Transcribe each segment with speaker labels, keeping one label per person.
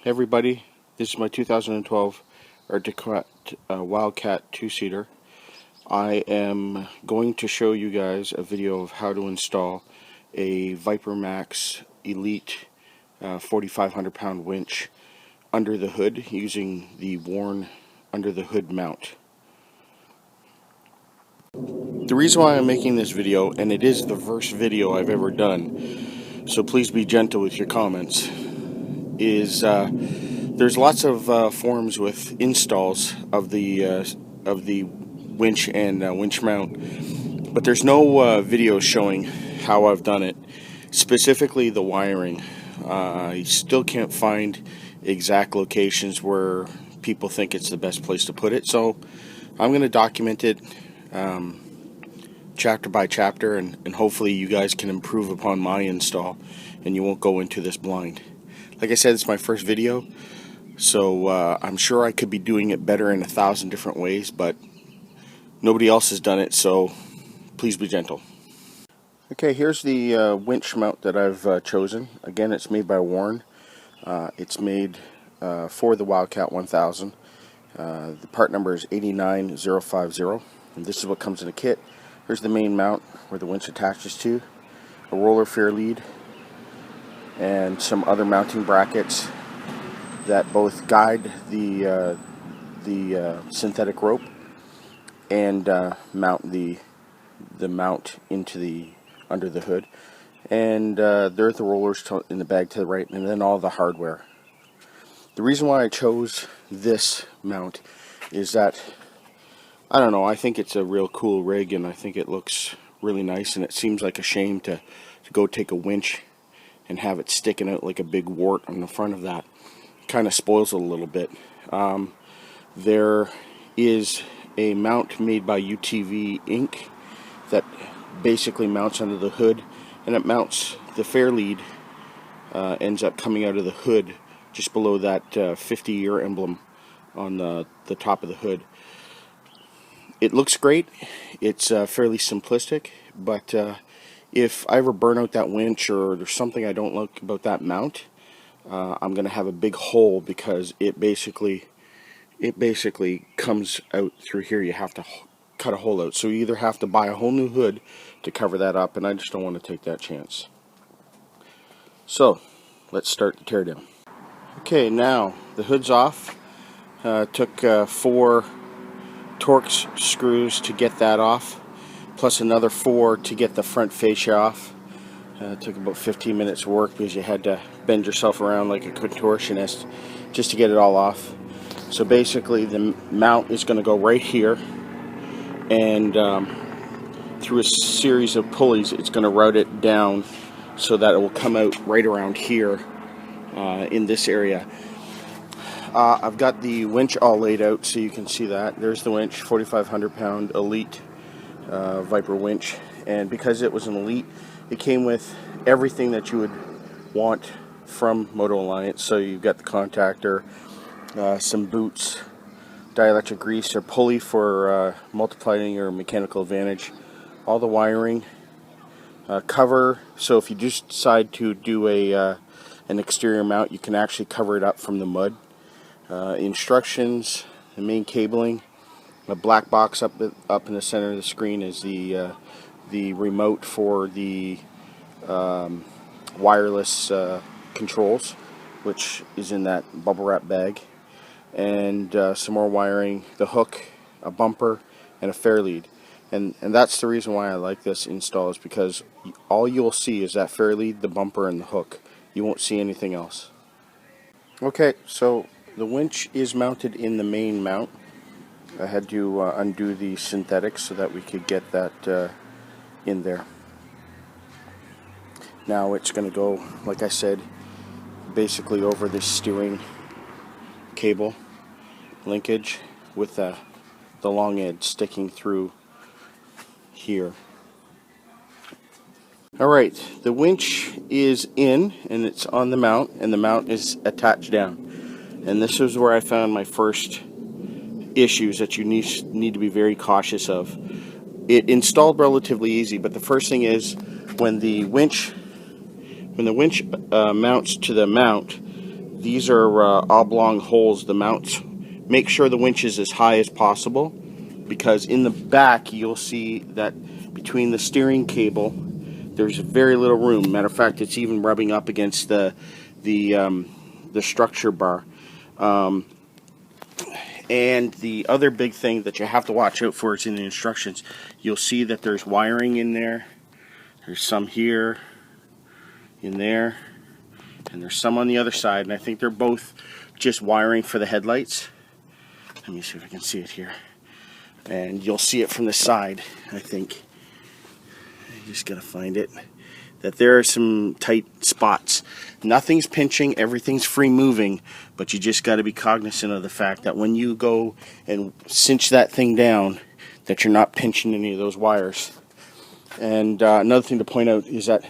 Speaker 1: Hey everybody, this is my 2012 Wildcat 2-seater. I am going to show you guys a video of how to install a Viper Max Elite 4,500 pound winch under the hood using the worn under the hood mount. The reason why I'm making this video, and it is the first video I've ever done, so please be gentle with your comments, is there's lots of forums with installs of the winch and winch mount, but there's no video showing how I've done it, specifically the wiring. I still can't find exact locations where people think it's the best place to put it, so I'm going to document it chapter by chapter, and hopefully you guys can improve upon my install and you won't go into this blind. Like I said, it's my first video, so I'm sure I could be doing it better in 1,000 different ways, but nobody else has done it, so please be gentle. Okay, here's the winch mount that I've chosen. Again, it's made by Warren. It's made for the Wildcat 1000. The part number is 89050, and this is what comes in the kit. Here's the main mount where the winch attaches to, a roller fair lead, and some other mounting brackets that both guide the synthetic rope and mount the mount into the under the hood. And there are the rollers in the bag to the right, and then all the hardware. The reason why I chose this mount is that, I don't know, I think it's a real cool rig, and I think it looks really nice, and it seems like a shame to go take a winch and have it sticking out like a big wart on the front of that. Kind of spoils it a little bit. There is a mount made by UTV Inc. that basically mounts under the hood, and it mounts the fair lead, ends up coming out of the hood just below that 50-year emblem on the top of the hood. It looks great. It's fairly simplistic, but if I ever burn out that winch or there's something I don't like about that mount, I'm going to have a big hole, because it basically comes out through here. You have to cut a hole out, so you either have to buy a whole new hood to cover that up, and I just don't want to take that chance. So let's start the teardown. Okay, now the hood's off. Took 4 Torx screws to get that off, plus another 4 to get the front fascia off. It took about 15 minutes of work because you had to bend yourself around like a contortionist just to get it all off. So basically the mount is going to go right here, and through a series of pulleys it's going to route it down so that it will come out right around here in this area. I've got the winch all laid out so you can see that. There's the winch, 4,500 pound Elite Viper winch, and because it was an Elite, it came with everything that you would want from Moto Alliance. So you've got the contactor, some boots, dielectric grease, or pulley for multiplying your mechanical advantage, all the wiring, cover, so if you just decide to do an exterior mount, you can actually cover it up from the mud. Instructions, the main cabling, a black box up in the center of the screen is the remote for the wireless controls, which is in that bubble wrap bag, and some more wiring, the hook, a bumper, and a fair lead. And that's the reason why I like this install, is because all you'll see is that fair lead, the bumper, and the hook. You won't see anything else. Okay, so the winch is mounted in the main mount. I had to undo the synthetics so that we could get that in there. Now it's going to go, like I said, basically over this steering cable linkage with the long edge sticking through here. Alright, the winch is in and it's on the mount, and the mount is attached down. And this is where I found my first issues that you need to be very cautious of. It installed relatively easy, but the first thing is when the winch mounts to the mount, these are oblong holes. The mounts, make sure the winch is as high as possible, because in the back you'll see that between the steering cable there's very little room. Matter of fact, it's even rubbing up against the structure bar. And the other big thing that you have to watch out for is in the instructions. You'll see that there's wiring in there. There's some here, in there, and there's some on the other side, and I think they're both just wiring for the headlights. Let me see if I can see it here. And you'll see it from the side, I think. I just gotta find it. That there are some tight spots. Nothing's pinching, everything's free moving, but you just got to be cognizant of the fact that when you go and cinch that thing down, that you're not pinching any of those wires. And another thing to point out is that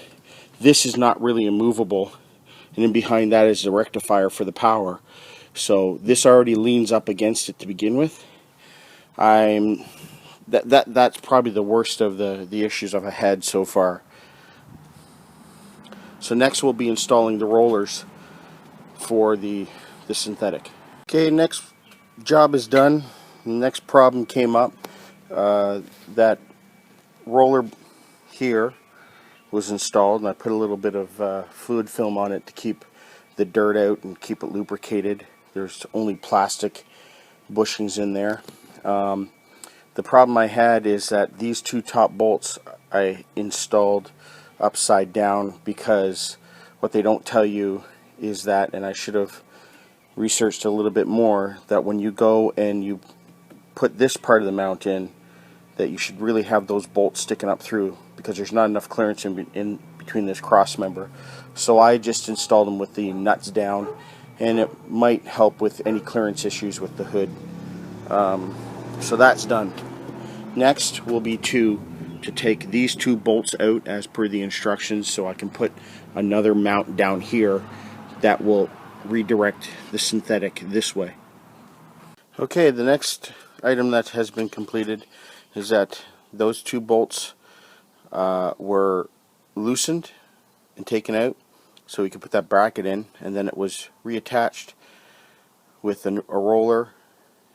Speaker 1: this is not really immovable, and then behind that is the rectifier for the power. So this already leans up against it to begin with. That's probably the worst of the issues I've had so far. So next we'll be installing the rollers for the synthetic. Okay, next job is done. The next problem came up. That roller here was installed, and I put a little bit of fluid film on it to keep the dirt out and keep it lubricated. There's only plastic bushings in there. The problem I had is that these two top bolts I installed upside down, because what they don't tell you is that, and I should have researched a little bit more, that when you go and you put this part of the mount in, that you should really have those bolts sticking up through, because there's not enough clearance in between this cross member. So I just installed them with the nuts down, and it might help with any clearance issues with the hood. So that's done. Next will be to take these two bolts out as per the instructions, so I can put another mount down here that will redirect the synthetic this way. Okay, the next item that has been completed is that those two bolts were loosened and taken out so we could put that bracket in, and then it was reattached with a roller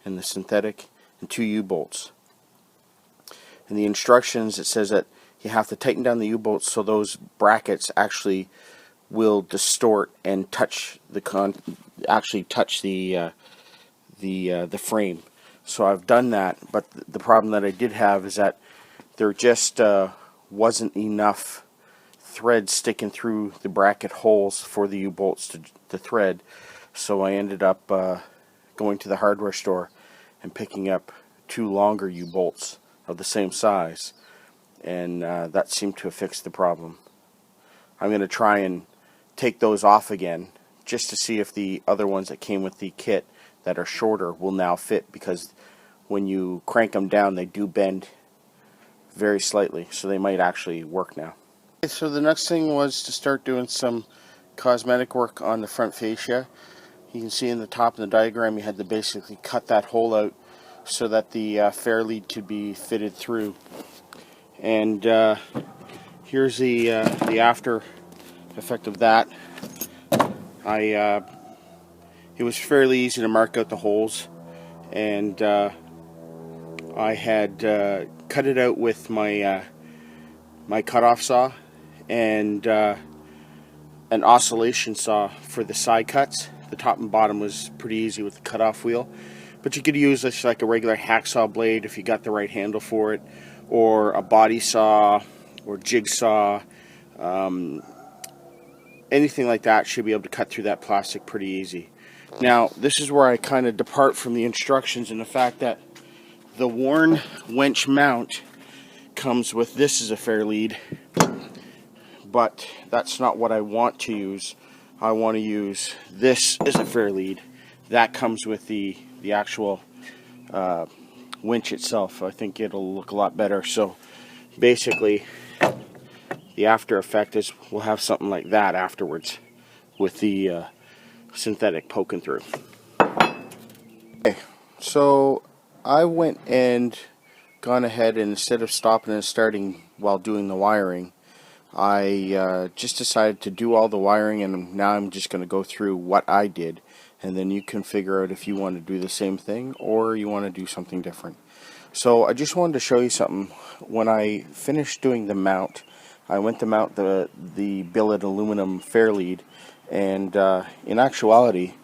Speaker 1: and the synthetic and two U-bolts. In the instructions it says that you have to tighten down the U-bolts so those brackets actually will distort and touch the the frame. So I've done that, but the problem that I did have is that there just wasn't enough thread sticking through the bracket holes for the U-bolts to thread. So I ended up going to the hardware store and picking up two longer U-bolts of the same size, and that seemed to have fixed the problem. I'm going to try and take those off again just to see if the other ones that came with the kit that are shorter will now fit, because when you crank them down they do bend very slightly, so they might actually work now. Okay, so the next thing was to start doing some cosmetic work on the front fascia. You can see in the top of the diagram you had to basically cut that hole out so that the fair lead could be fitted through. And here's the after effect of that. It was fairly easy to mark out the holes, and I had cut it out with my my cutoff saw and an oscillation saw for the side cuts. The top and bottom was pretty easy with the cutoff wheel, but you could use this like a regular hacksaw blade if you got the right handle for it, or a body saw or jigsaw. Anything like that should be able to cut through that plastic pretty easy. Now this is where I kind of depart from the instructions in the fact that the worn winch mount comes with this as a fair lead, but that's not what I want to use. I want to use this as a fair lead. That comes with the actual winch itself. I think it'll look a lot better. So basically the after effect is we'll have something like that afterwards with the synthetic poking through. Okay, so I went and gone ahead, and instead of stopping and starting while doing the wiring, I just decided to do all the wiring, and now I'm just going to go through what I did, and then you can figure out if you want to do the same thing or you want to do something different. So I just wanted to show you something. When I finished doing the mount, I went to mount the billet aluminum fair lead, and in actuality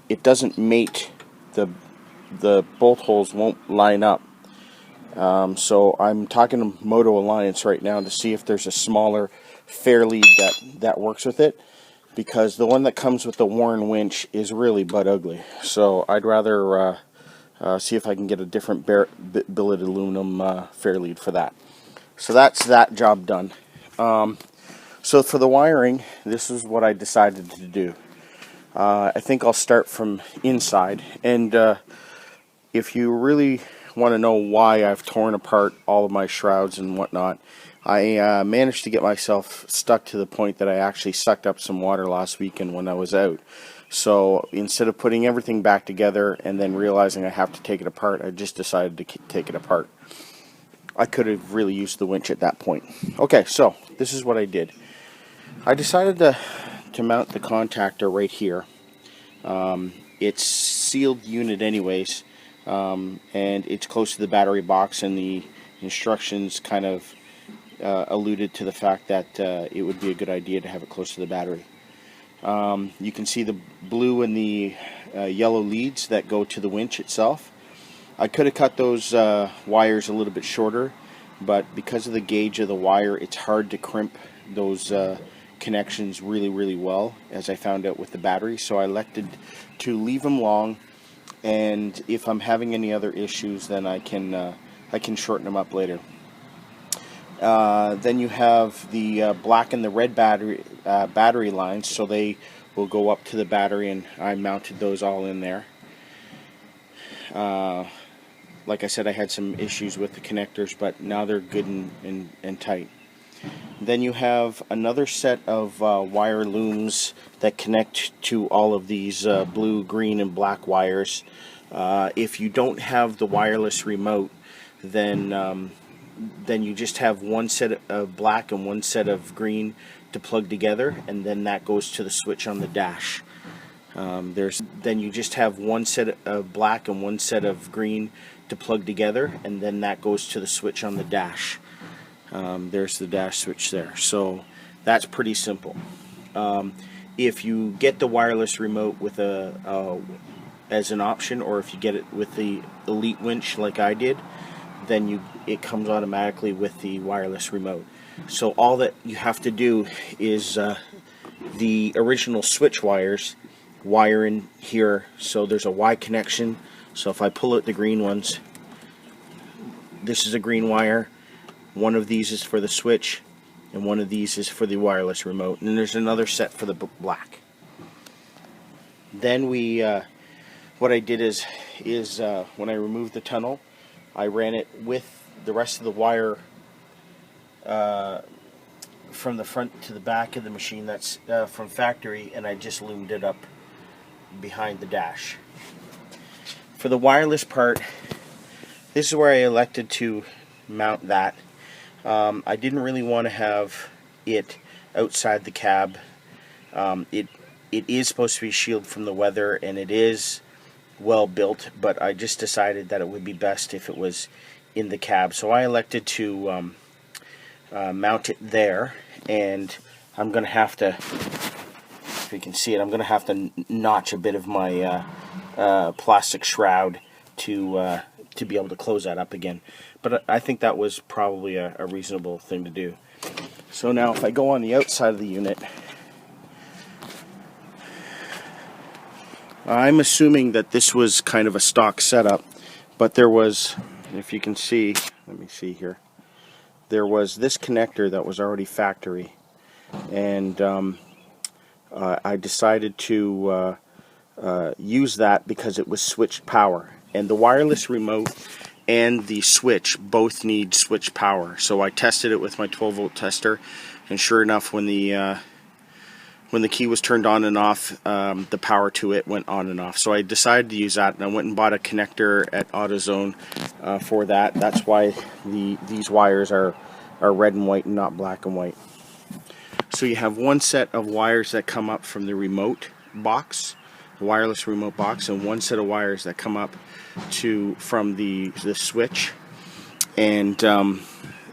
Speaker 1: it doesn't mate. The bolt holes won't line up. So I'm talking to Moto Alliance right now to see if there's a smaller fair lead that works with it, because the one that comes with the Warren winch is really butt ugly. So I'd rather see if I can get a different billet aluminum fair lead for that. So that's that job done. So for the wiring, this is what I decided to do. I think I'll start from inside, and if you really want to know why I've torn apart all of my shrouds and whatnot, I managed to get myself stuck to the point that I actually sucked up some water last weekend when I was out. So instead of putting everything back together and then realizing I have to take it apart, I just decided to take it apart. I could have really used the winch at that point. Okay, so this is what I did. I decided to mount the contactor right here. It's sealed unit anyways, and it's close to the battery box, and the instructions kind of alluded to the fact that it would be a good idea to have it close to the battery. You can see the blue and the yellow leads that go to the winch itself. I could have cut those wires a little bit shorter, but because of the gauge of the wire, it's hard to crimp those connections really well, as I found out with the battery. So I elected to leave them long, and if I'm having any other issues, then I can shorten them up later. Then you have the black and the red battery lines, so they will go up to the battery, and I mounted those all in there. Like I said, I had some issues with the connectors, but now they're good and tight. Then you have another set of wire looms that connect to all of these blue, green, and black wires. If you don't have the wireless remote, then you just have one set of black and one set of green to plug together, and then that goes to the switch on the dash. Then you just have one set of black and one set of green to plug together, and then that goes to the switch on the dash. There's the dash switch there. So that's pretty simple. If you get the wireless remote with as an option, or if you get it with the Elite winch like I did, then it comes automatically with the wireless remote. So all that you have to do is the original switch wires wire in here. So there's a Y connection. So if I pull out the green ones, this is a green wire. One of these is for the switch, and one of these is for the wireless remote, and there's another set for the black. Then what I did is when I removed the tunnel, I ran it with the rest of the wire from the front to the back of the machine that's from factory, and I just loomed it up behind the dash. For the wireless part, this is where I elected to mount that. I didn't really want to have it outside the cab. It is supposed to be shielded from the weather, and it is well built, but I just decided that it would be best if it was in the cab. So I elected to mount it there, and I'm going to have to, if you can see it, I'm going to have to notch a bit of my plastic shroud to be able to close that up again. But I think that was probably a reasonable thing to do. So now if I go on the outside of the unit, I'm assuming that this was kind of a stock setup, but there was, if you can see, let me see here, there was this connector that was already factory, and I decided to use that because it was switched power, and the wireless remote and the switch both need switch power. So I tested it with my 12-volt tester, and sure enough, when the key was turned on and off, the power to it went on and off. So I decided to use that, and I went and bought a connector at AutoZone for that. That's why these wires are red and white and not black and white. So you have one set of wires that come up from the remote box, the wireless remote box, and one set of wires that come up from the switch, and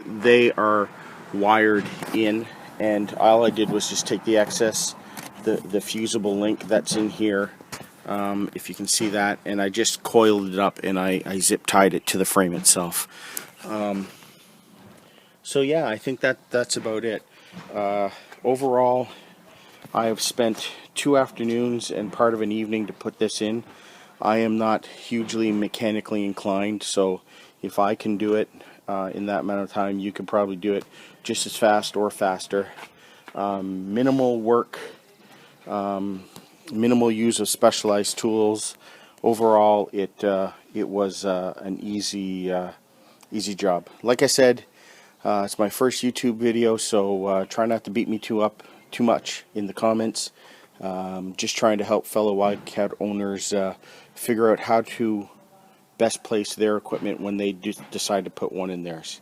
Speaker 1: they are wired in. And all I did was just take the excess, the fusible link that's in here, if you can see that, and I just coiled it up and I zip tied it to the frame itself. So yeah, I think that's about it. Overall, I have spent 2 afternoons and part of an evening to put this in. I am not hugely mechanically inclined, so if I can do it in that amount of time, you can probably do it just as fast or faster. Minimal work, minimal use of specialized tools. Overall, it was an easy job. Like I said, it's my first YouTube video, so try not to beat me too much in the comments. Just trying to help fellow Wildcat owners figure out how to best place their equipment when they decide to put one in theirs.